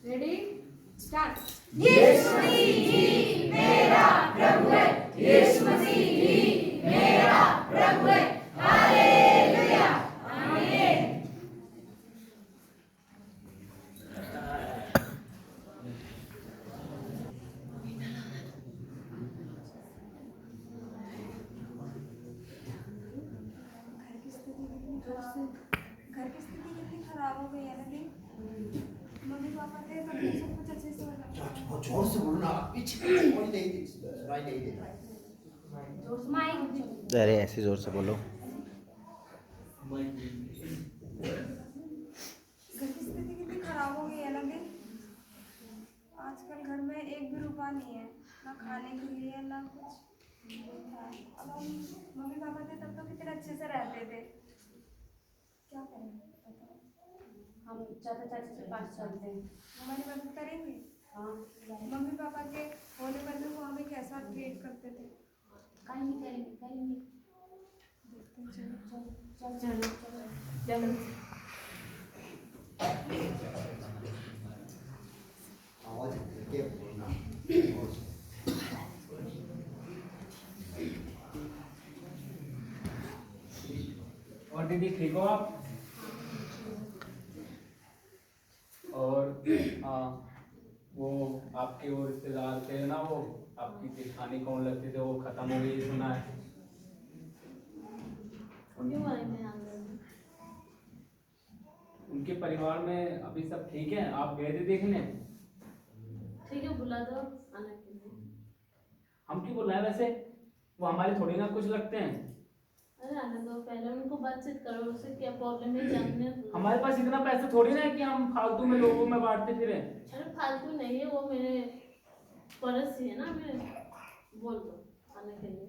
Ready start. यीशु मसीह ही मेरा प्रभु है, यीशु मसीह ही मेरा प्रभु है। हालेलुया, आमीन। घर की स्थिति कितनी खराब हो गई है ना दी। मम्मी पापा थे पर मैं सब कुछ अच्छे से बहुत जोर से बोलो ना, पीछे कोई नहीं सुनाई नहीं देता। अरे ऐसे जोर से बोलो। घर की स्थिति कितनी खराब हो गई है ना दी। आजकल घर में एक भी रुपया नहीं है, ना खाने के लिए ना कुछ है। अब हम मम्मी पापा थे तब तो कितने अच्छे से रहते थे। क्या करें बताओ। हम चाचा चाची के पास चलते हैं। हमारी मदद करेंगे। हाँ मम्मी पापा के होने पर भी वो हमें कैसा ट्रीट करते थे। कहीं करेंगे देखते हैं, चलो चलो चलो आवाज करके बोलना। और दीदी ठीक हो आप? और वो आपके वो रिश्तेदार थे ना, वो आपकी जेठानी कौन लगती थे, वो खत्म हो गई सुना है। उनके बारे में ध्यान देना। उनके परिवार में अभी सब ठीक है? आप गए थे देखने? ठीक है बुला दो आने के लिए। हम क्यों बुलाए वैसे? वो हमारे थोड़ी ना कुछ लगते हैं। अरे आने दो, पहले उनको बातचीत करो, उससे क्या प्रॉब्लम है जानने दो। हमारे पास इतना पैसा थोड़ी ना है कि हम फालतू में लोगों में बांटते फिरे। अरे फालतू नहीं है, वो मेरे पड़ोसी है ना, मैं बोल दो आने के लिए।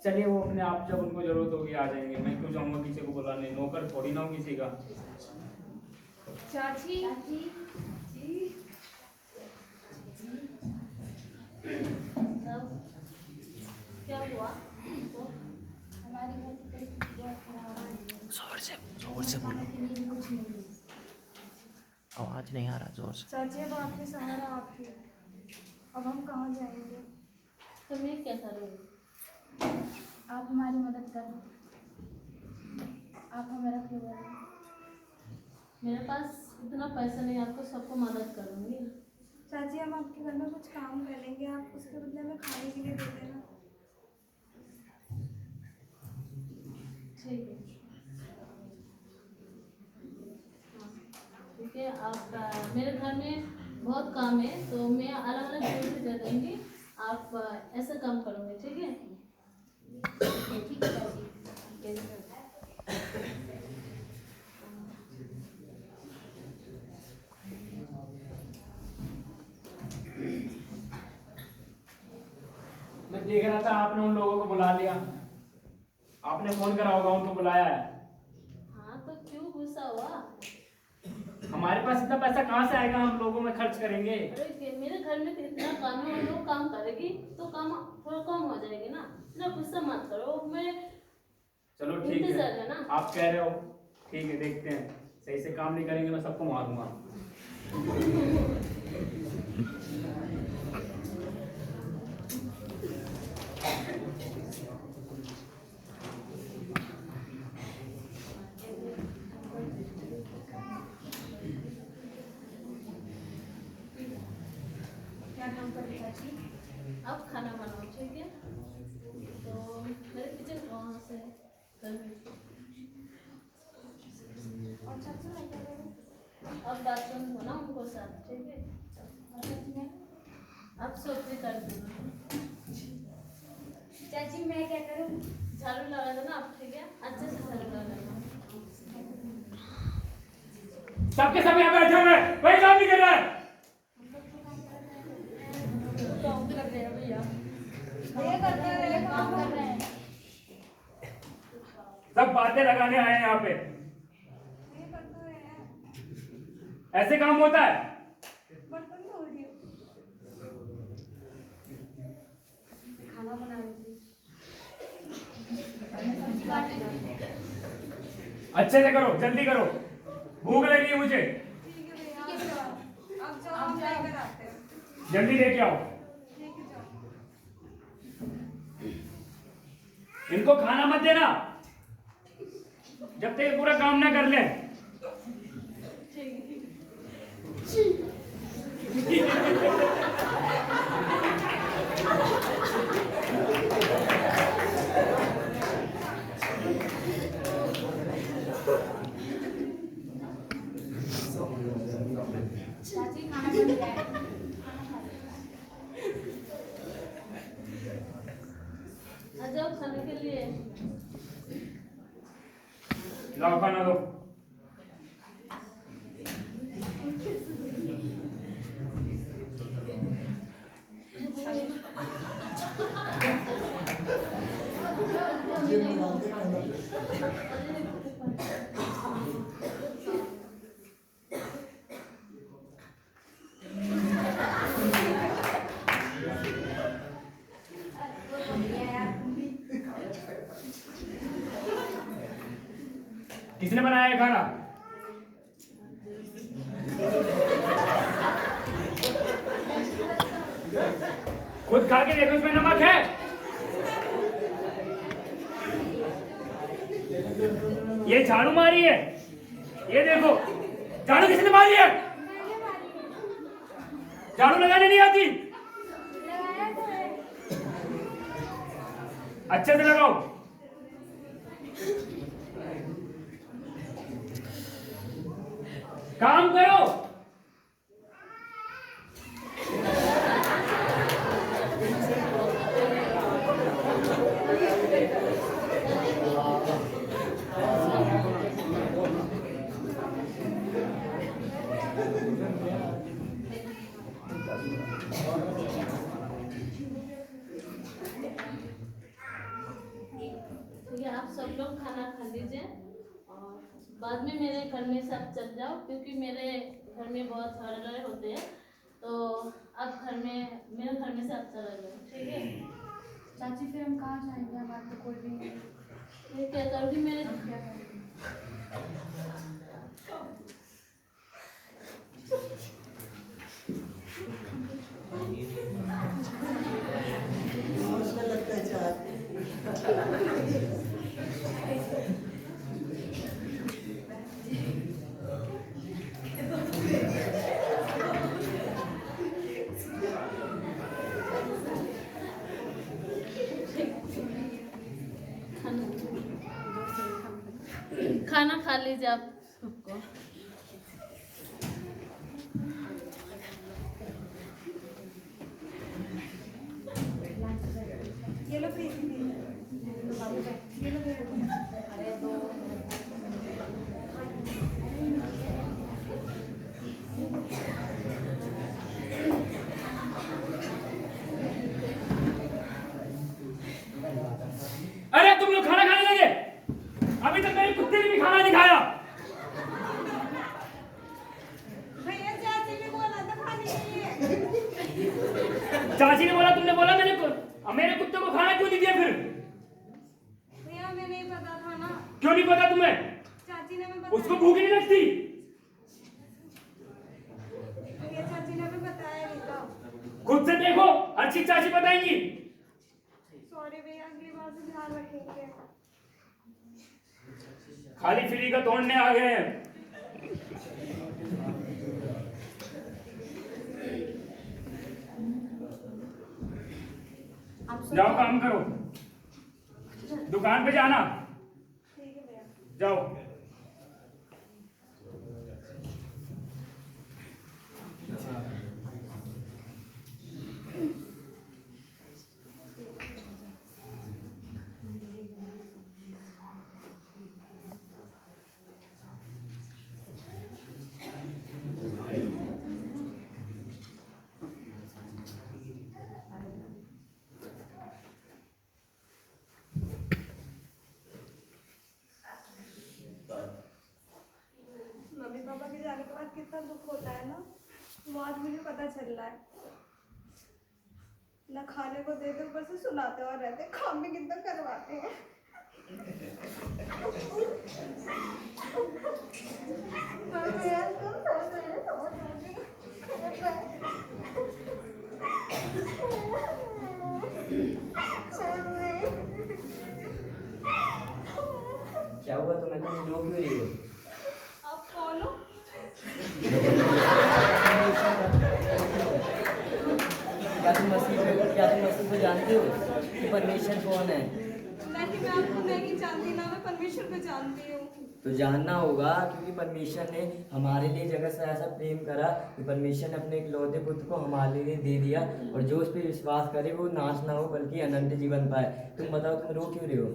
चलिए वो अपने आप जब उनको जरूरत होगी आ जाएंगे। मैं क्यों जाऊंगा किसी को बुलाने, नौकर थोड़ी ना हूँ किसी का। चाची जी तब क्या हुआ? तो हमारी घर की परिस्थिति बहुत खराब है। जोर से बोलो। आवाज नहीं आ रहा, जोर से। चाची अब आपके सहारा आप ही। अब हम कहाँ जाएंगे। तो मैं क्या करूँगी? आप हमारी मदद करो, आप हमें रख लो। मेरे पास इतना पैसा नहीं, आपको सबको मदद करूँगी। चाची हम आपके घर में कुछ काम कर लेंगे, आप उसके बदले में खाने के लिए दे देना। ठीक है ठीक है। आप मेरे घर में बहुत काम है तो मैं अलग अलग चीज़ें दे दूँगी, आप ऐसा काम करोगे ठीक है? ठीक है चाची। मैं देख रहा था आपने उन लोगों को बुला लिया। आपने फोन करा होगा, उनको बुलाया है। हाँ तो क्यों गुस्सा हुआ? हमारे पास इतना पैसा कहाँ से आएगा, हम लोगों में खर्च करेंगे। अरे मेरे घर में तो इतना काम है, वो लोग काम करेगी तो काम थोड़ा कम हो जाएगी ना। इतना गुस्सा मत करो, मैं चलो ठीक इंतजार है, है ना। आप कह रहे हो ठीक है, देखते हैं। सही से काम नहीं करेंगे मैं सबको मारूंगा। क्या काम करें चाची। अब खाना बनाओ ठीक है? तो मेरे किचन कहाँ से है? घर में। और चाची मैं क्या करूँ। अब बाथरूम हो ना उनको साथ ठीक है? और चाची मैं अब सब्जी कर देना। चाची मैं क्या करूँ। झाड़ू लगा देना आप ठीक है? अच्छे से झाड़ू लगा देना। सबके सब यहाँ बैठे हुए हैं, कोई काम नहीं कर रहा है। काम कर रहे हैं। सब बातें लगाने आए हैं यहाँ पे। ये करते हुए हैं। ऐसे काम होता है? बर्तन धो रही हूँ। खाना बना रही थी। अच्छे से करो, जल्दी करो, भूख लगी है मुझे। ठीक है भैया। अब जाओ, हम लेकर आते हैं। जल्दी लेके आओ। ठीक है, जाओ। इनको खाना मत देना जब तक ये पूरा काम ना कर ले। चाची खाना बन गया है। आ जाओ खाने के लिए। लाओ खाना दो। किसने बनाया है खाना? खुद खा के देखो इसमें नमक है। ये झाड़ू मारी है, ये देखो झाड़ू किसने मारी है? झाड़ू लगाने नहीं आती? अच्छे से लगाओ। काम करो। ठीक है, आप सब लोग खाना खा लीजिए और बाद में मेरे घर में सब चल जाओ, क्योंकि मेरे घर में बहुत झगड़े होते हैं। तो अब घर में मेरे घर में से आप चला जाओ, ठीक है? चाची फिर हम कहाँ जाएंगे? हमारे तो कोई भी नहीं है। ये क्या करोगी मेरे? हम क्या करें? खाना खा लीजिए आप सबको। ये लो प्रीति दी। ये लो अरे दो अरे तुम लोग खाना खाने लगे? अभी तक मेरे कुत्ते ने भी खाना नहीं खाया। भैया चाची ने बोला था खाने के लिए। चाची ने बोला, तुमने बोला, मेरे कुत्ते को खाना क्यों नहीं दिया फिर? भैया हमें नहीं पता था ना। क्यों नहीं पता तुम्हें? चाची ने हमें उसको बताया। भूख नहीं लगती? भैया चाची ने हमें बताया नहीं था। खुद से देखो, अच्छी चाची बताएंगी। सॉरी भैया, अगली बार से ध्यान रखेंगे। खाली फ्री का तोड़ने आ गए हैं। जाओ काम करो, दुकान पे जाना। ठीक है भैया। जाओ। मम्मी पापा के जाने के बाद कितना दुख होता है ना, वो आज मुझे पता चल रहा है। ना खाने को देते, ऊपर से सुनाते और रहते, काम भी कितना करवाते हैं। मम्मी यार, तुम सो गए, सो गए। रो क्यों रही हो? आप कौन हो? क्या तुम मसीह को जानते हो कि परमेश्वर कौन है? नहीं, मैं आपको नहीं जानती, ना मैं परमेश्वर को जानती हूँ। तो जानना होगा, क्योंकि परमेश्वर ने हमारे लिए जगत से ऐसा प्रेम करा कि परमेश्वर ने अपने इकलौते पुत्र को हमारे लिए दे दिया, और जो उस पर विश्वास करे वो नाश ना हो बल्कि अनंत जीवन पाए। तुम बताओ, तुम रो क्यों रहे हो?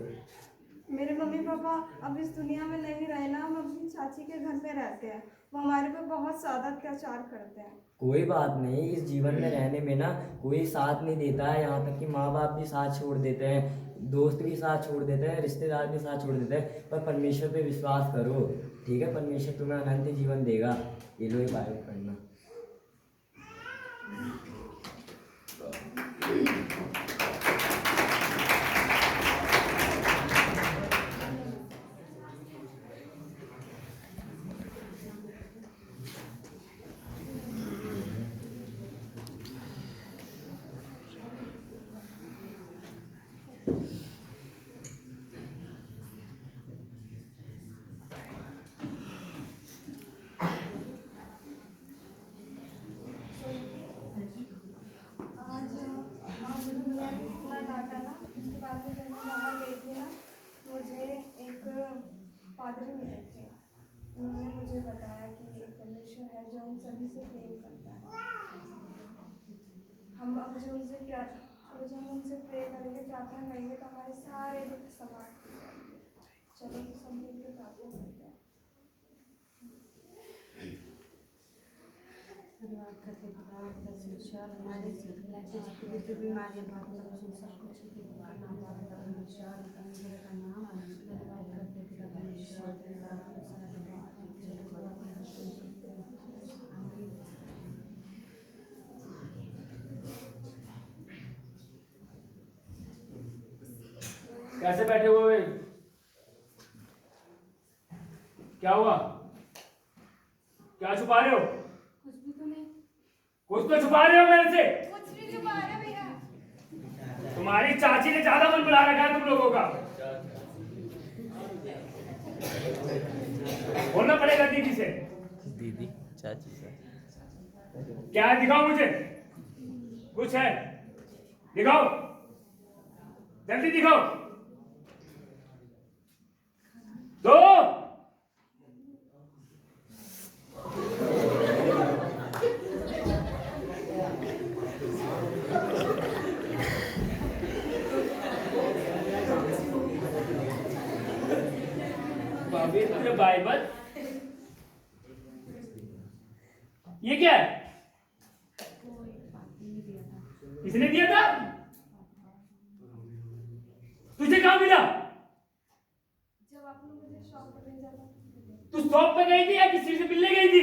मेरे मम्मी पापा अब इस दुनिया में नहीं रहे ना, हम अपनी चाची के घर में रहते हैं। वो हमारे पे बहुत ज़्यादा अत्याचार करते हैं। कोई बात नहीं, इस जीवन में रहने में ना कोई साथ नहीं देता है, यहाँ तक कि माँ बाप भी साथ छोड़ देते हैं, दोस्त भी साथ छोड़ देते हैं, रिश्तेदार भी साथ छोड़ देते हैं, पर परमेश्वर पे विश्वास करो, ठीक है? परमेश्वर तुम्हें अनंत जीवन देगा। ये लो, ये बाइबल पढ़ना। इतना डांटा ना, उसके बाद में जब मैं वहाँ गई थी ना, मुझे एक पादरी मिले थे। उन्होंने मुझे बताया कि एक परमेश्वर है जो हम सभी से प्रेम करता है। हम अब जो उनसे प्रे करेंगे, प्रार्थना करेंगे, तो हमारे सारे दुख समाप्त हो जाएंगे। चलो तो सब मिलकर प्रार्थना करते हैं। कैसे बैठे हुए? क्या हुआ? क्या छुपा रहे हो? कुछ भी तो नहीं। कुछ तो छुपा रहे हो मेरे से। कुछ भी छुपा रहे भैया। तुम्हारी चाची ने ज्यादा मन बुला रखा है तुम लोगों का। बोलना पड़ेगा दीदी से। दीदी, चाची से। क्या है, दिखाओ मुझे। कुछ है, दिखाओ, जल्दी दिखाओ। दो। भाभी, तुझे बाइबल, ये क्या है? किसने दिया था? तुझे कहाँ मिला? जब आपने मुझे शॉप पर भेजा था। तू शॉप पे गई थी या किसी से मिलने गई थी?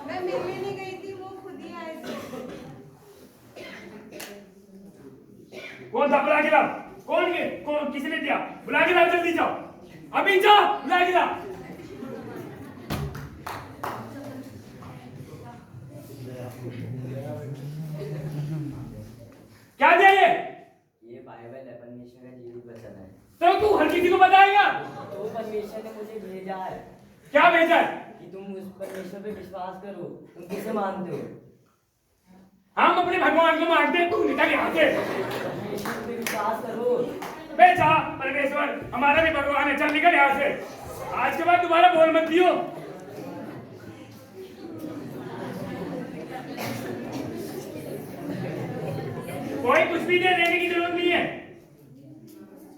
मैं मिलने नहीं गई थी, वो खुद ही आए थे। कौन था? बुला के लाओ। कौन किसने दिया? बुला के लाओ, जल्दी जाओ, अभी जाओ, बुला के लाओ। क्या दिया ये? ये बाइबल है, परमेश्वर का जीवित वचन है। तो तू हर किसी को बताएगा? तो परमेश्वर ने मुझे भेजा है क्या भेजा है? कि तुम उस परमेश्वर पे विश्वास करो। तुम किसे मानते हो? हम अपने भगवान को मानते हैं, तू निकल यहाँ से। परमेश्वर पे विश्वास करो। बेचा परमेश्वर हमारा भी भगवान है, चल निकल यहाँ से। आज के बाद दोबारा बोल मत दियो। कोई कुछ भी देने की जरूरत नहीं है,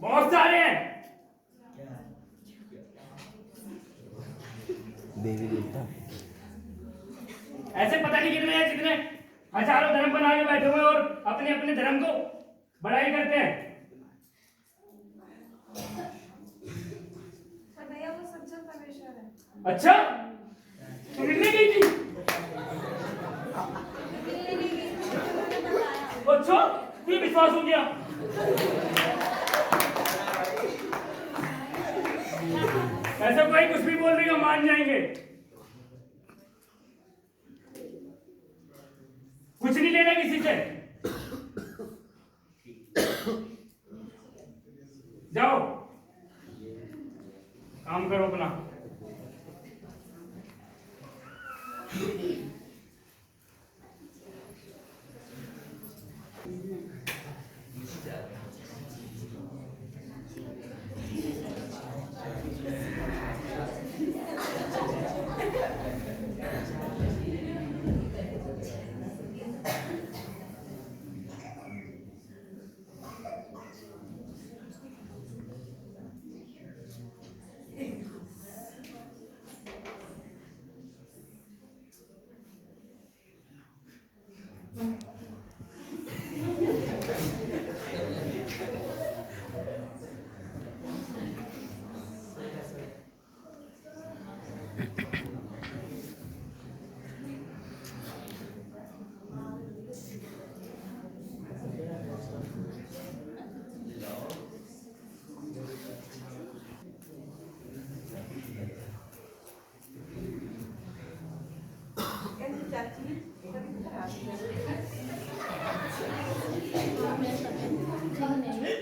बहुत सारे हैं। देवी देवता। ऐसे पता नहीं कितने हैं, जितने हजारों धर्म बना के बैठे हुए और अपने अपने धर्म को बड़ाई करते हैं। पर भैया वो सच्चा परमेश्वर है। अच्छा, तू मिलने गई थी? मिलने नहीं गई थी, उन्होंने बताया। अच्छा, तुझे विश्वास हो गया? ऐसा कोई कुछ भी बोल देगा मान जाएंगे। कुछ नहीं लेना किसी से। जाओ काम करो अपना।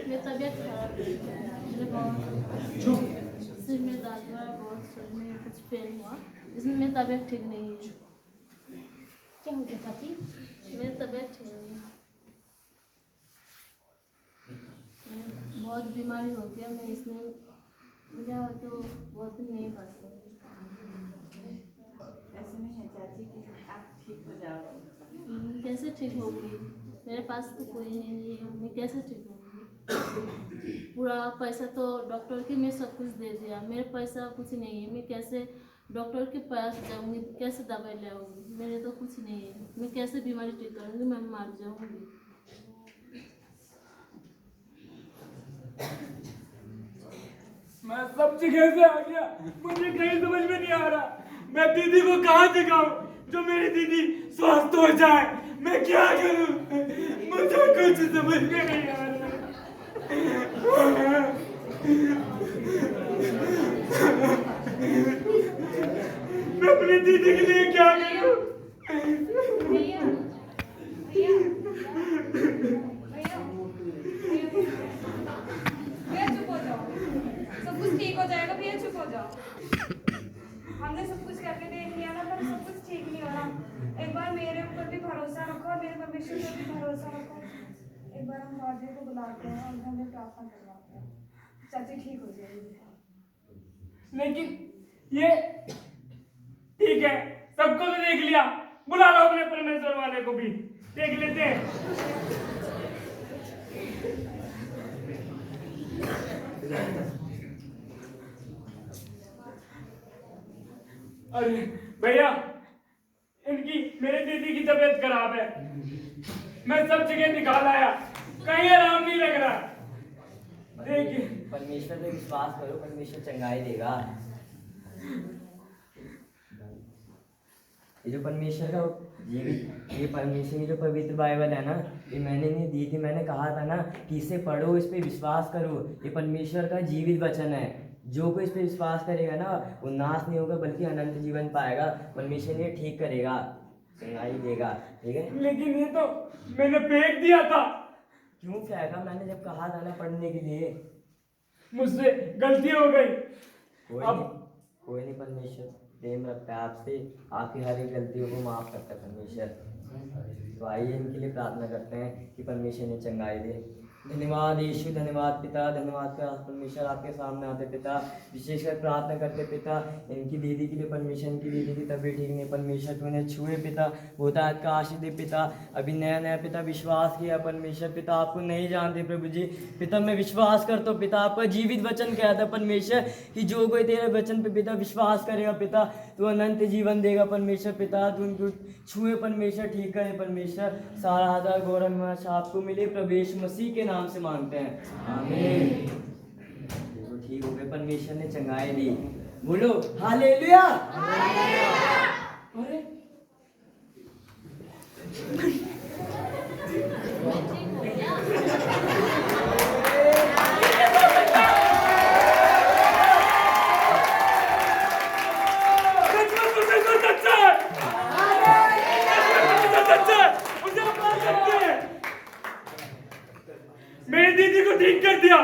मेरी तबीयत खराब है। मुझे बहुत सिर में दर्द हुआ, बहुत शरीर में कुछ पेन हुआ, इसमें मेरी तबीयत ठीक नहीं है। क्या हो गया चाची? मेरी तबीयत ठीक नहीं है, बहुत बीमारी हो गया। मैं इसमें मुझे तो बहुत दिन नहीं बच सकती। ऐसे नहीं है चाची कि आप ठीक हो जाओ। कैसे ठीक होगी? मेरे पास तो कोई नहीं है, मैं कैसे ठीक होगी? पूरा पैसा तो डॉक्टर के मैं सब कुछ दे दिया, मेरे पैसा कुछ नहीं है। मैं कैसे डॉक्टर के पास जाऊंगी, कैसे दवाई ले आऊंगी? मेरे तो कुछ नहीं है, मैं कैसे बीमारी ठीक करूंगी? मैं मर जाऊंगी। मैं सब जगह से आ गया, मुझे कहीं समझ में नहीं आ रहा मैं दीदी को कहाँ दिखाऊं जो मेरी दीदी स्वस्थ हो जाए। मैं क्या करूं? मुझे कुछ समझ में नहीं आ रहा। मैं अपनी दीदी के लिए क्या करूं? भैया भैया भैया भैया चुप हो जाओ, सब कुछ ठीक हो जाएगा। भैया चुप हो जाओ, हमने सब कुछ करके देख लिया ना, पर सब कुछ ठीक नहीं हो रहा। एक बार मेरे ऊपर भी भरोसा रखो और मेरे परमेश्वर पर भी भरोसा रखो। एक बार हम गॉड को बुलाते हैं और हमें प्रार्थना करवाते हैं, चाची ठीक हो जाएगी। लेकिन ये ठीक है, सबको तो देख लिया, बुला लो अपने परमेश्वर वाले को भी देख लेते हैं। अरे भैया, इनकी मेरे दीदी की तबीयत खराब है, मैं सब जगह निकाल आया, कहीं आराम नहीं लग रहा। देखिए परमेश्वर पे विश्वास करो, परमेश्वर चंगाई देगा। ये जो परमेश्वर का ये परमेश्वर की जो पवित्र बाइबल है ना, ये मैंने नहीं दी थी, मैंने कहा था ना कि इसे पढ़ो, इस पे विश्वास करो। ये परमेश्वर का जीवित वचन है, जो कोई इस पे विश्वास करेगा ना वो नाश नहीं होगा बल्कि अनंत जीवन पाएगा। परमेश्वर ये ठीक करेगा, चंगाई देगा, ठीक है। लेकिन ये तो मैंने फेंक दिया था। क्यों फेंका? मैंने जब कहा था ना पढ़ने के लिए। मुझसे गलती हो गई। कोई नहीं, परमेश्वर प्रेम रखता है आपसे, आपकी हर एक गलतियों को माफ करता है परमेश्वर। तो आइए इनके लिए प्रार्थना करते हैं कि परमेश्वर ने चंगाई दे। धन्यवाद यीशु, धन्यवाद पिता, धन्यवाद का परमेश्वर आपके सामने आते पिता, विशेषकर प्रार्थना करते पिता इनकी दीदी के लिए। परमेश्वर इनकी दीदी की तबीयत ठीक नहीं, परमेश्वर तू उन्हें छुए पिता, बहुतायत का आशीष दे पिता। अभी नया नया पिता विश्वास किया परमेश्वर पिता, आपको नहीं जानते प्रभु जी पिता। मैं विश्वास करता हूँ पिता, आपका जीवित वचन कहता है परमेश्वर कि जो कोई तेरे वचन पे पिता विश्वास करेगा पिता तू अनंत जीवन देगा परमेश्वर पिता। तू उनको छुए परमेश्वर, ठीक करे परमेश्वर। सारा आदर गौरव आपको मिले प्रभु यीशु मसीह के नाम से मांगते हैं, आमीन। देखो ठीक हो गए, परमेश्वर ने चंगाई दी। बोलो हालेलुया। अरे मेरी दीदी को ठीक कर दिया।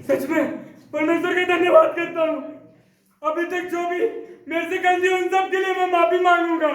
सच में परमेश्वर का धन्यवाद करता हूँ। अभी तक जो भी मेरे से गलती उन सब के लिए मैं माफी मांगूंगा।